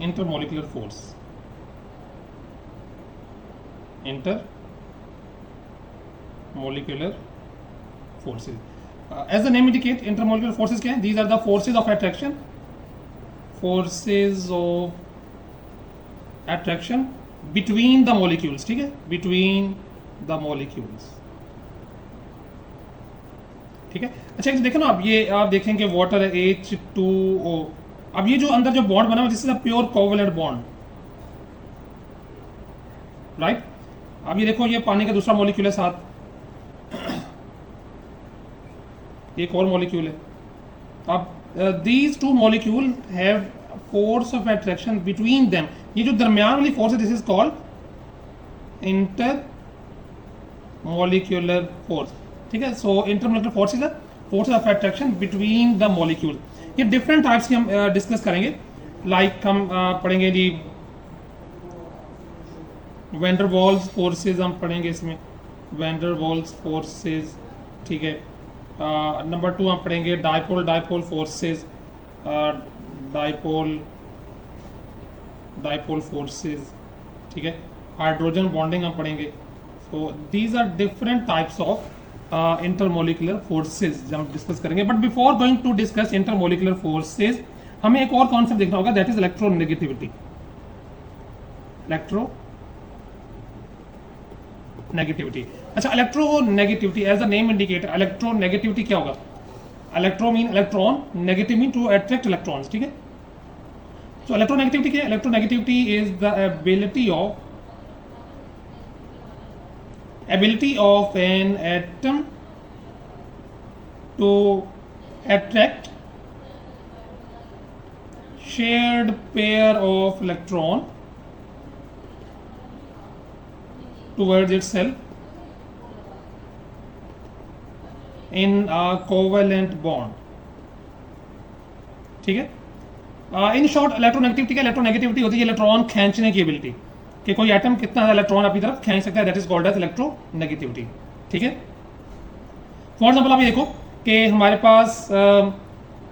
intermolecular force. Intermolecular forces. As the name indicate, intermolecular forces क्या हैं? These are the forces of attraction. Forces of attraction between the molecules. ठीक है? Between the molecules. ठीक है? अच्छा एक देखें ना, अब ये आप देखेंगे वाटर है H2O. अब ये जो अंदर जो बॉन्ड बना हुआ है, this is a pure covalent bond, right? अब ये देखो, ये पानी का दूसरा मॉलिक्यूल है साथ, एक और मॉलिक्यूल है. अब these two molecule have force of attraction between them. ये जो दरमियान वाली फोर्स है, this is called intermolecular force. ठीक है? So intermolecular force is the force of attraction between the molecule. ये डिफरेंट टाइप्स की हम डिस्कस करेंगे. लाइक हम पढ़ेंगे जी वैन डर वाल्स फोर्सेज, हम पढ़ेंगे इसमें वैन डर वाल्स फोर्सेज. ठीक है? नंबर 2 हम पढ़ेंगे dipole dipole forces, dipole dipole forces. ठीक है? हाइड्रोजन बॉन्डिंग हम पढ़ेंगे. So these are different types of intermolecular forces हम डिस्कस करेंगे. But before going to discuss intermolecular forces, हमें एक और कॉन्सेप्ट देखना होगा, दैट इज इलेक्ट्रोनेगेटिविटी. इलेक्ट्रोनेगेटिविटी. अच्छा, electronegativity as the name indicate, electronegativity क्या होगा? Electro mean electron, negative mean to attract electrons. ठीक है? सो इलेक्ट्रोनेगेटिविटी क्या है? Electronegativity is the ability of an atom to attract shared pair of electron towards itself in a covalent bond. ठीक है? In short electronegativity क्या? Electronegativity होती है electron खींचने की एबिलिटी, कि कोई एटम कितना ज्यादा इलेक्ट्रॉन अपनी तरफ खींच सकता है, that is called as electronegativity. ठीक है? फॉर एग्जांपल आप ये देखो कि हमारे पास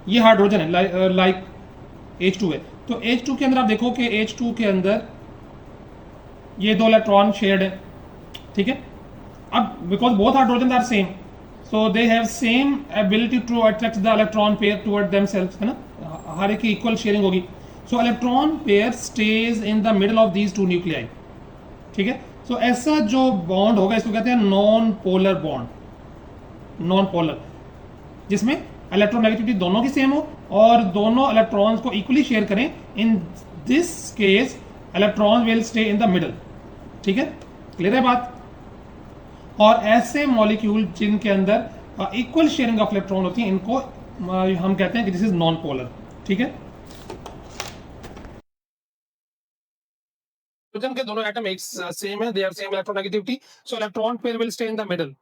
ये हाइड्रोजन है, लाइक H2 है. तो H2 के अंदर आप देखो कि H2 के अंदर ये दो इलेक्ट्रॉन शेयर्ड है. ठीक है? अब because both hydrogen are same, so they have same ability to attract the electron pair toward themselves, है ना? हर एक की इक्वल शेयरिंग होगी. So electron pair stays in the middle of these two nuclei. ठीक है? सो ऐसा जो बॉन्ड होगा, इसको कहते हैं non polar bond. Non polar, जिसमें इलेक्ट्रोनेगेटिविटी दोनों की सेम हो और दोनों इलेक्ट्रॉन्स को इक्वली शेयर करें. इन this case electron will stay in the middle. ठीक है? क्लियर है बात? और ऐसे मॉलिक्यूल जिनके अंदर इक्वल शेयरिंग ऑफ इलेक्ट्रॉन होती है, इनको हम कहते हैं कि दिस इज नॉन पोलर. ठीक है? हाइड्रोजन के दोनों एटम एक सेम है, they are same electronegativity, so electron pair will stay in the middle.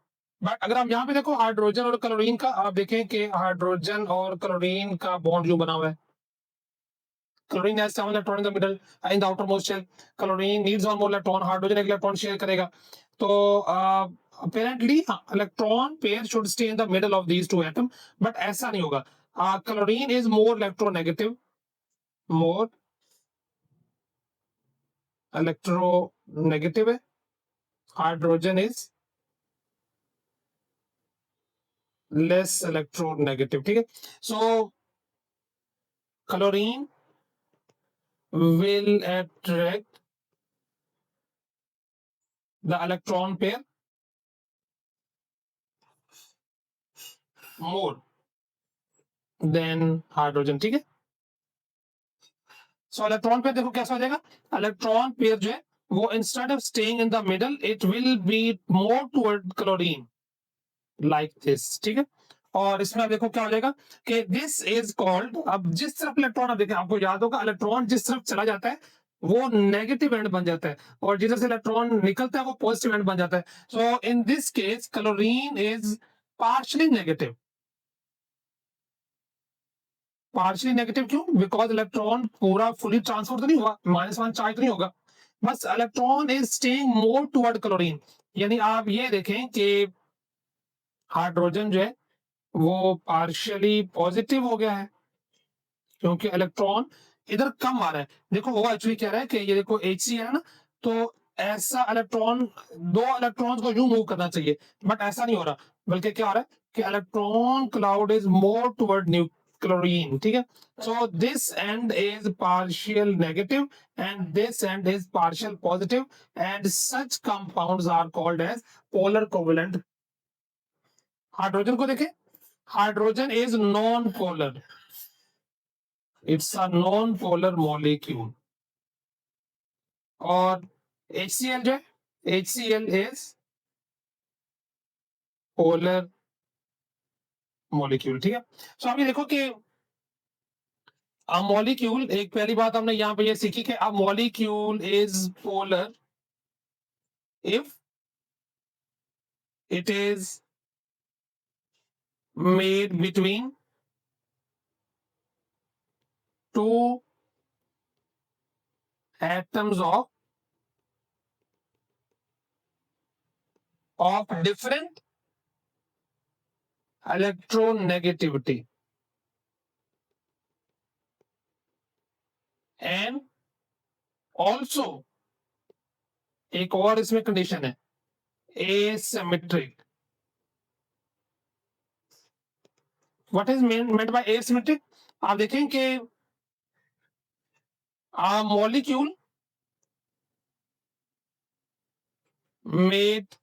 But अगर आप यहाँ पे देखो हाइड्रोजन और क्लोरीन का, आप देखें कि हाइड्रोजन और क्लोरीन का बॉन्ड जो बना हुआ है, chlorine has 7 electron in the middle in the outermost shell. Chlorine needs one more electron, hydrogen एक इलेक्ट्रॉन शेयर करेगा. तो apparently electron pair should stay in the middle of these two atom, but ऐसा नहीं होगा. Chlorine is more electronegative, more electronegative है. Hydrogen is less electronegative. ठीक है? So chlorine will attract the electron pair more than hydrogen. ठीक है? सो electron pair देखो कैसा हो जाएगा. इलेक्ट्रॉन पेयर जो है वो instead of staying in the middle, it will be more toward chlorine, like this. ठीक है? और इसमें आप देखो क्या हो जाएगा कि दिस इज कॉल्ड, अब जिस तरफ इलेक्ट्रॉन, आप देखें, आपको याद होगा इलेक्ट्रॉन जिस तरफ चला जाता है वो नेगेटिव एंड बन जाता है, और जिधर से इलेक्ट्रॉन निकलता है वो पॉजिटिव एंड बन जाता है. So in this case chlorine is partially negative. Partially negative क्यों? बिकॉज इलेक्ट्रॉन पूरा फुली ट्रांसफर तो नहीं हुआ, -1 चार्ज नहीं होगा, बस electron is staying more toward chlorine. यानी आप ये देखें कि हाइड्रोजन जो है वो पार्शियली पॉजिटिव हो गया है, क्योंकि इलेक्ट्रॉन इधर कम आ रहा है। देखो वो एक्चुअली क्या रहा है कि ये देखो HCl है ना, तो ऐसा इलेक्ट्रॉन, दो इलेक्ट्रॉन्स को यूं मूव करना चाहिए, बट ऐसा नहीं हो रहा, बल्कि क्या हो रहा है कि electron cloud is more toward new chlorine, ठीक है। So this end is partial negative and this end is partial positive and such compounds are called as polar covalent. Hydrogen को देखें, hydrogen is non polar, it's a non polar molecule. और HCl जो है, HCl is polar molecule, ठीक है। सो अभी देखो कि अ मॉलिक्यूल, एक पहली बात हमने यहां पे ये सीखी कि a molecule is polar if it is made between two atoms of different electronegativity and also, एक और इसमें कंडीशन है, asymmetric. What is meant by asymmetric? आप देखें कि a molecule made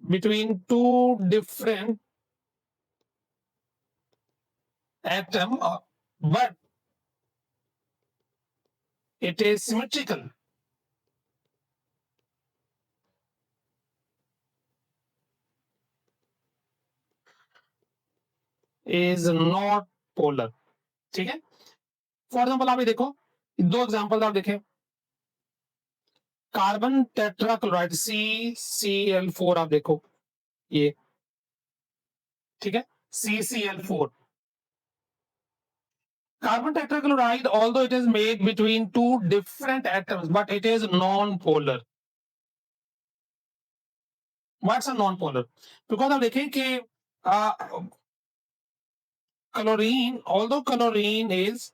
between two different atom, but it is symmetrical, is not polar, ठीक है। For example आप ये देखो, दो एग्जाम्पल आप देखें, कार्बन टेट्राक्लोराइड CCl4, आप देखो ये, ठीक है, CCl4। Carbon tetrachloride, although it is made between two different atoms, but it is non-polar. What's a non-polar? Because आप देखें कि chlorine, although chlorine is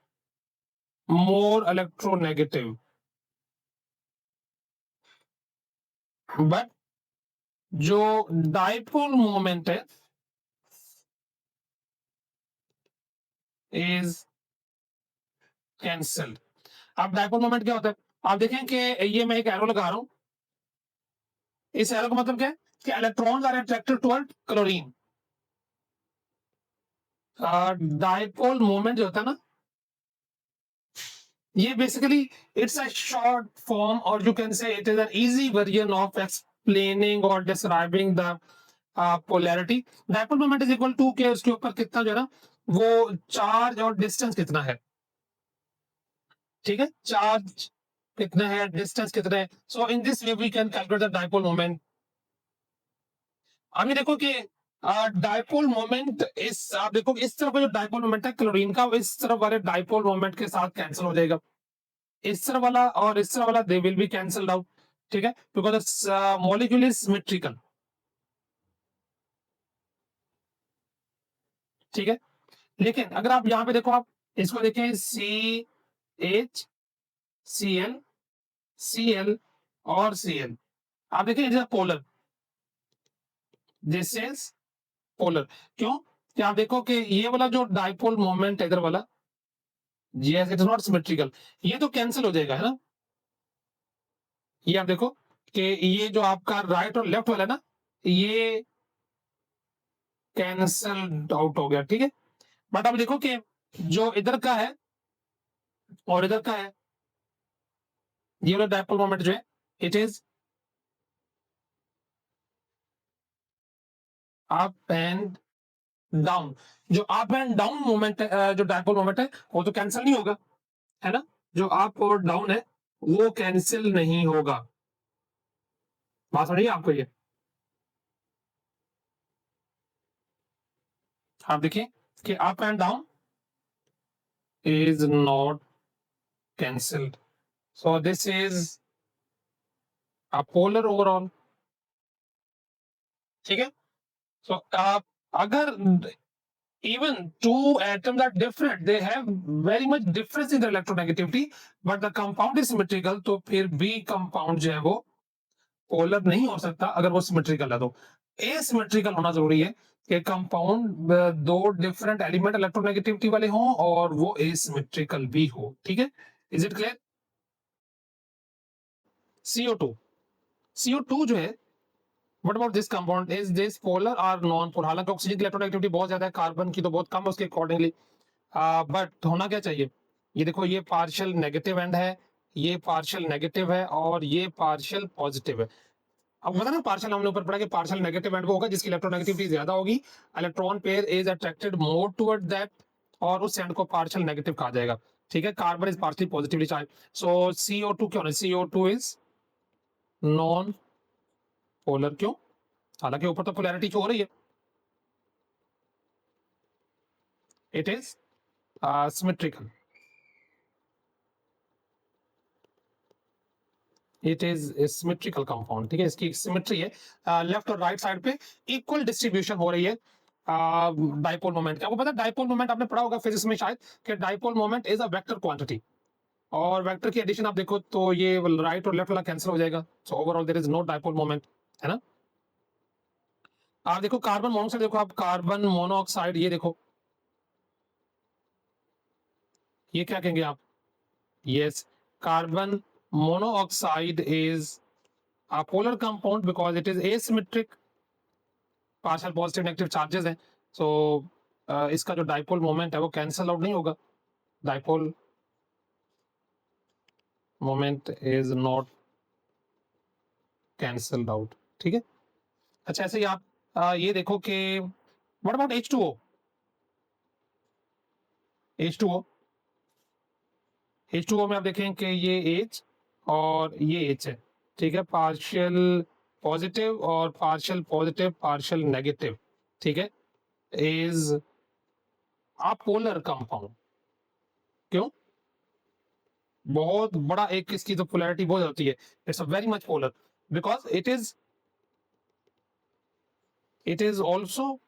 more electronegative, but जो dipole moment है is cancelled। अब dipole moment क्या होता है? आप देखें कि ये मैं एक एरो लगा रहा हूं, इस एरो का मतलब क्या है कि electrons are attracted toward chlorine. Dipole moment जो होता है ना, ये basically it's a short form, और you can say it is an easy version of explaining और describing the polarity. Dipole moment is equal to के उसके ऊपर कितना जो है ना, वो चार्ज और डिस्टेंस कितना है, ठीक है, चार्ज कितना है, डिस्टेंस कितना है। So in this way we can calculate the dipole moment. अभी देखो कि डाइपोल मोमेंट इस, आप देखो इस तरफ का जो डाइपोल मोमेंट है क्लोरीन का, वो इस तरफ वाले डाइपोल मोमेंट के साथ कैंसिल हो जाएगा। इस तरफ वाला और इस तरफ वाला they will be cancelled out, ठीक है, बिकॉज मॉलिक्यूल इज सिमेट्रिकल, ठीक है। लेकिन अगर आप यहां पे देखो, आप इसको देखें, CH, Cl, Cl और Cl, आप देखें it is polar, this is polar. क्यों? कि आप देखो कि ये वाला जो डाइपोल मोमेंट है इधर वाला, yes it is not symmetrical, ये तो कैंसिल हो जाएगा, है ना। ये आप देखो कि ये जो आपका राइट और लेफ्ट वाला है ना, ये कैंसल आउट हो गया, ठीक है। बट अब देखो कि जो इधर का है और इधर का है, ये वाला डाइपोल मोमेंट जो है, it is up and down. जो अप एंड डाउन मोमेंट है, जो डाइपोल मोमेंट है, वो तो कैंसिल नहीं होगा, है ना। जो अप और डाउन है वो कैंसिल नहीं होगा। बात हो रही है आपको ये? आप देखिए कि up and down is not cancelled. So this is a polar overall, ठीक है। सो आप अगर even two atoms are different, they have very much difference in their electronegativity, but the compound is symmetrical, तो फिर B compound जो है वो polar नहीं हो सकता अगर वो सिमेट्रिकल है। तो एसिमेट्रिकल होना जरूरी है कि कंपाउंड दो डिफरेंट एलिमेंट इलेक्ट्रोनेगेटिविटी वाले हों और वो एसिमेट्रिकल भी हो। ठीक है, is it clear? CO2, CO2 जो है, what about this compound, is this polar और नॉन पोलर? हालांकि ऑक्सीजन की इलेक्ट्रोनेगेटिविटी बहुत ज्यादा है, कार्बन की तो बहुत कम है उसके अकॉर्डिंगली, बट होना क्या चाहिए? ये देखो, ये पार्शियल नेगेटिव एंड है, ये पार्शियल नेगेटिव है और ये पार्शियल पॉजिटिव है। अब बता ना, पार्शियल हमने ऊपर पढ़ा कि पार्शियल नेगेटिव एंड वो होगा जिसकी इलेक्ट्रोनेगेटिविटी ज्यादा होगी, electron pair is attracted more toward that, और उस एंड को पार्शियल नेगेटिव कहा जाएगा। ठीक है, carbon is partially positively charge, so CO2 क्यों नहीं? CO2 is non polar. क्यों? हालांकि ऊपर तो पोलैरिटी हो रही है, it is symmetrical, it is symmetrical compound. ठीक है, इसकी सिमेट्री है, लेफ्ट और राइट साइड पे इक्वल डिस्ट्रीब्यूशन हो रही है डाइपोल मोमेंट की। आपको पता है डाइपोल मोमेंट आपने पढ़ा होगा फिजिक्स में शायद, कि dipole moment is a vector quantity, और वेक्टर की एडिशन आप देखो तो ये राइट और लेफ्ट वाला कैंसिल हो जाएगा, so overall there is no dipole moment, है ना? आप देखो कार्बन मोनोऑक्साइड, देखो आप कार्बन मोनोऑक्साइड, ये देखो, ये क्या कहेंगे आप? Yes, carbon monoxide is a polar compound because it is asymmetric, partial positive negative charges हैं, सो इसका जो डाइपोल मोमेंट है वो कैंसल आउट नहीं होगा, dipole moment is not cancelled out. ठीक है, अच्छा ऐसे ही आप ये देखो कि what about H2O, H2O, H2O में आप देखें कि ये H और ये H है। ठीक है, पार्शियल पॉजिटिव और पार्शियल पॉजिटिव पार्शियल नेगेटिव, ठीक है, इज अ पोलर कंपाउंड। क्यों? बहुत बड़ा एक इसकी तो पोलैरिटी बहुत होती है, it's a very much polar because it is also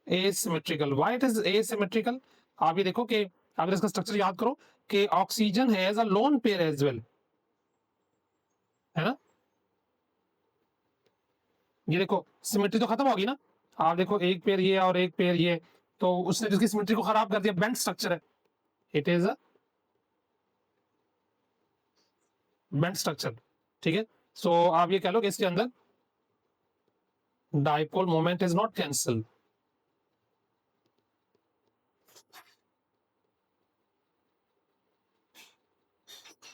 asymmetrical. Why it is asymmetrical? आप ये देखो कि अगर इसका स्ट्रक्चर याद करो कि oxygen has a lone pair as well, है ना? ये देखो सिमेट्री तो खत्म होगी ना, आप देखो एक पेयर ये और एक पेयर ये, तो उसने जिसकी सिमेट्री को खराब कर दिया, बेंट स्ट्रक्चर है, it is a bent structure. ठीक है, सो आप ये कह लो कि इसके अंदर dipole moment is not cancel.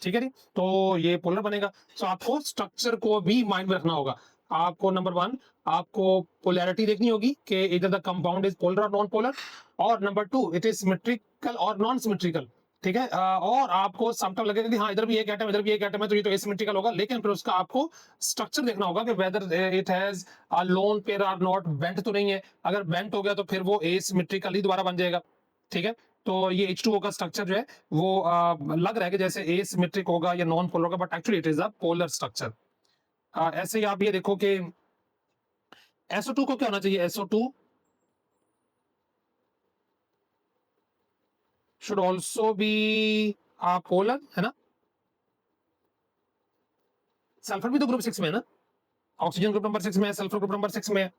ठीक है जी, तो ये पोलर बनेगा। तो आपको स्ट्रक्चर को भी माइंड में रखना होगा। आपको नंबर वन, आपको पोलैरिटी देखनी होगी कि इधर द कंपाउंड इज पोलर और नॉन पोलर, और number two it is symmetrical और नॉन सिमेट्रिकल। ठीक है, और आपको समटाइम लगेगा कि हाँ इधर भी एक एटम इधर भी एक एटम है तो ये तो एसिमेट्रिकल होगा, लेकिन फिर उसका आपको स्ट्रक्चर देखना होगा कि whether it has a lone pair और नॉट, बेंट तो नहीं है। अगर बेंट हो गया तो फिर वो एसिमेट्रिकल ही दोबारा बन जाएगा। ठीक है, तो ये H2O का स्ट्रक्चर जो है वो लग रहा है कि जैसे एसिमेट्रिक होगा या नॉन पोलर होगा, but actually it is a polar structure. ऐसे ही आप ये देखो कि SO2 को क्या होना चाहिए? SO2 should also be polar, है ना? सल्फर भी तो ग्रुप 6 में है ना, ऑक्सीजन ग्रुप नंबर 6 में है, सल्फर ग्रुप नंबर 6 में है,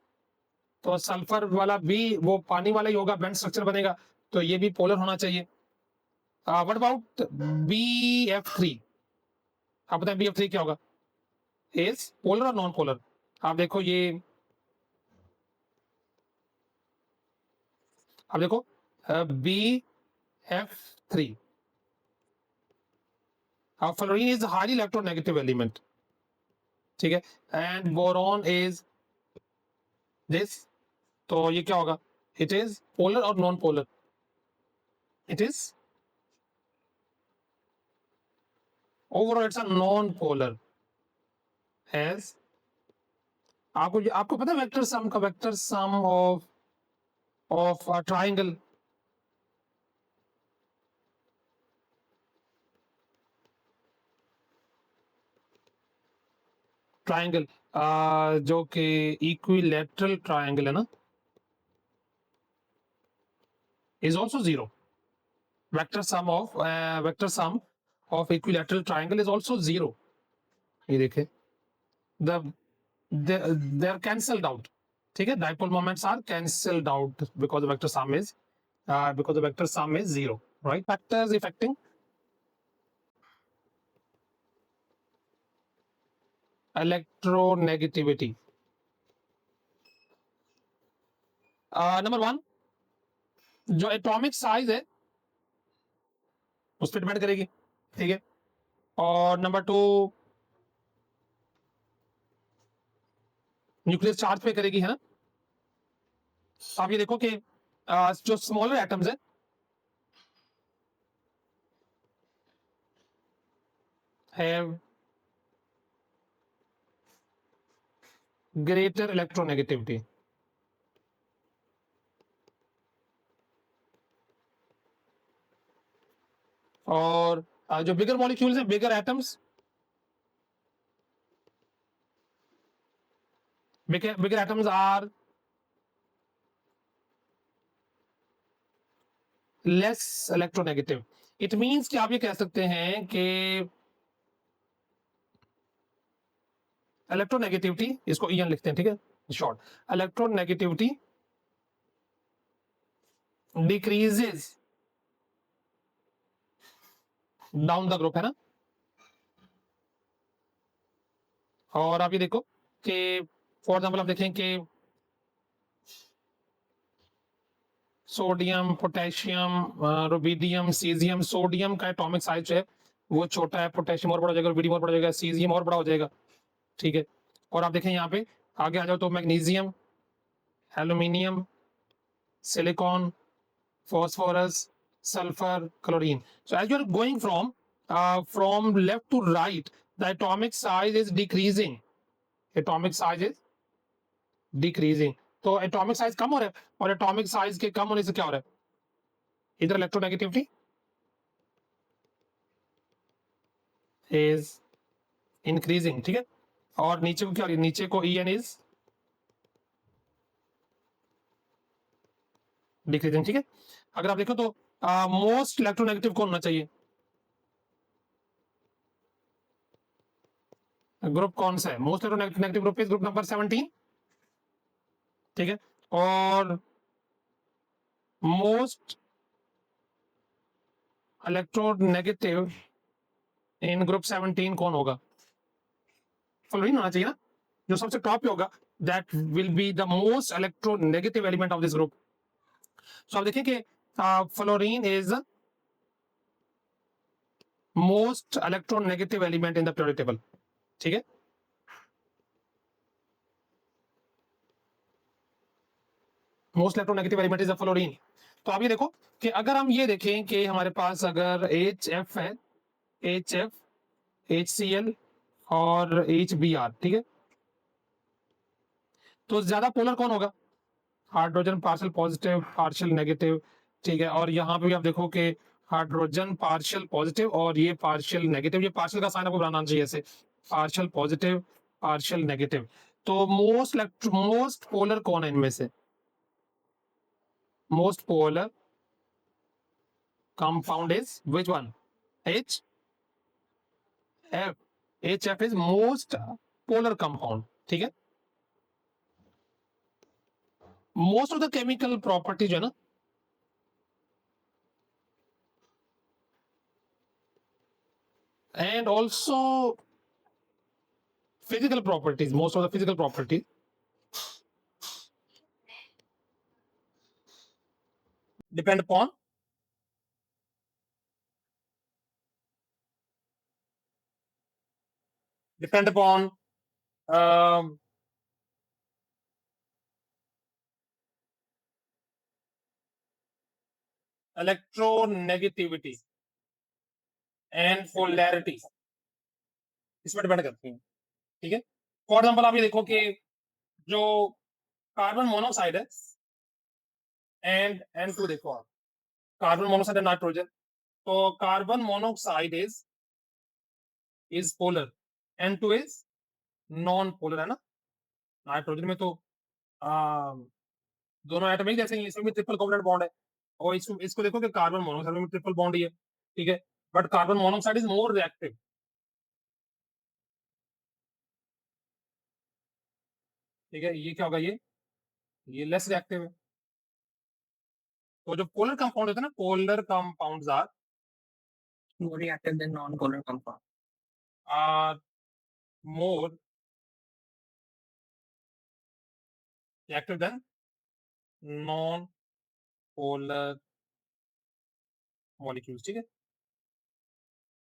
तो सल्फर वाला भी वो पानी वाला ही होगा, बेंड स्ट्रक्चर बनेगा, तो ये भी पोलर होना चाहिए। What about BF3? आप बताएं BF3 क्या होगा? इज पोलर और नॉन पोलर? आप देखो ये, अब देखो BF3, fluorine is highly electronegative element. ठीक है, एंड बोरॉन इज दिस, तो ये क्या होगा? इट इज पोलर और non polar? It is overall it's a non polar. As आपको पता है वेक्टर सम का, vector sum of triangle, triangle जो कि इक्विलैटरल ट्राइंगल है ना, is also zero. Vector sum of equilateral triangle is also zero. ये देखें, the they're cancelled out. ठीक है, dipole moments are cancelled out because the vector sum is zero, right? Factors affecting electronegativity. Number one, जो atomic size है उस पर depend करेगी, ठीक है। और नंबर टू, न्यूक्लियस चार्ज पे करेगी, है ना। तो आप ये देखो कि जो स्मॉलर एटम्स है हैव ग्रेटर इलेक्ट्रोनेगेटिविटी, और जो बिगर मॉलिक्यूल्स है, bigger atoms, bigger atoms are less electronegative. It means कि आप ये कह सकते हैं कि इलेक्ट्रोनेगेटिविटी, इसको ईएन लिखते हैं, ठीक है, short, electronegativity decreases down the group, है ना। और आप ये देखो कि फॉर एग्जाम्पल आप देखें कि sodium, potassium, rubidium, caesium, sodium का एटॉमिक साइज जो है वो छोटा है, पोटेशियम और बड़ा हो जाएगा, रुबिडियम और बड़ा हो जाएगा, सीजियम और बड़ा हो जाएगा, ठीक है। और आप देखें यहाँ पे आगे आ जाओ तो magnesium, aluminium, silicon, phosphorus, sulfur, chlorine. So as you are going from left to right, the atomic size is decreasing. Atomic size is decreasing. तो एटॉमिक साइज कम हो रहा है, और एटॉमिक साइज के कम होने से क्या हो रहा है, इधर इलेक्ट्रोनेगेटिविटी इज इंक्रीजिंग, ठीक है। और नीचे को क्या हो रही है, नीचे को ई एन इज डिक्रीजिंग, ठीक है। अगर आप देखो तो मोस्ट इलेक्ट्रोनेगेटिव कौन होना चाहिए, ग्रुप कौन सा है, most electronegative group is group number 17, ठीक है। और मोस्ट इलेक्ट्रोनेगेटिव इन ग्रुप 17 कौन होगा, फ्लोरीन होना चाहिए ना, जो सबसे टॉप पे होगा, that will be the most electronegative element of this group. So आप देखिए कि fluorine is most electronegative element in the periodic table, ठीक है। Most electronegative element is the fluorine. तो आप ये देखो कि अगर हम ये देखें कि हमारे पास अगर एच एफ है, H F, H C L और एच बी आर, ठीक है, तो ज्यादा पोलर कौन होगा, hydrogen partial positive, partial negative, ठीक है। और यहाँ पे भी आप देखो कि हाइड्रोजन पार्शियल पॉजिटिव और ये पार्शियल नेगेटिव, ये पार्शियल का साइन आपको बनाना चाहिए ऐसे, पार्शियल पॉजिटिव, पार्शियल नेगेटिव। तो मोस्ट पोलर कौन है इनमें से, most polar compound is which one, H F, HF is most polar compound, ठीक है। Most of the chemical property जो है ना, and also physical properties, most of the physical properties depend upon depend upon electronegativity and polarity, इस पर depend करती है, ठीक है। फॉर एग्जाम्पल आप ये देखो कि जो कार्बन मोनोऑक्साइड है एंड N2 देखो आप, कार्बन मोनोऑक्साइड एंड नाइट्रोजन, तो carbon monoxide is polar, N2 is non polar, है ना। नाइट्रोजन में तो आ, दोनों एटम एक जैसे ही, इसमें भी ट्रिपल कोवलेंट बॉन्ड है, और इसको देखो कि कार्बन मोनोऑक्साइड में ट्रिपल बॉन्ड ही है, ठीक है, but carbon monoxide is more reactive, ठीक है, ये क्या होगा, ये लेस रिएक्टिव है। तो जो पोलर कंपाउंड होते हैं ना, polar compounds more reactive than non-polar compound. Are more reactive than non polar molecules, ठीक है।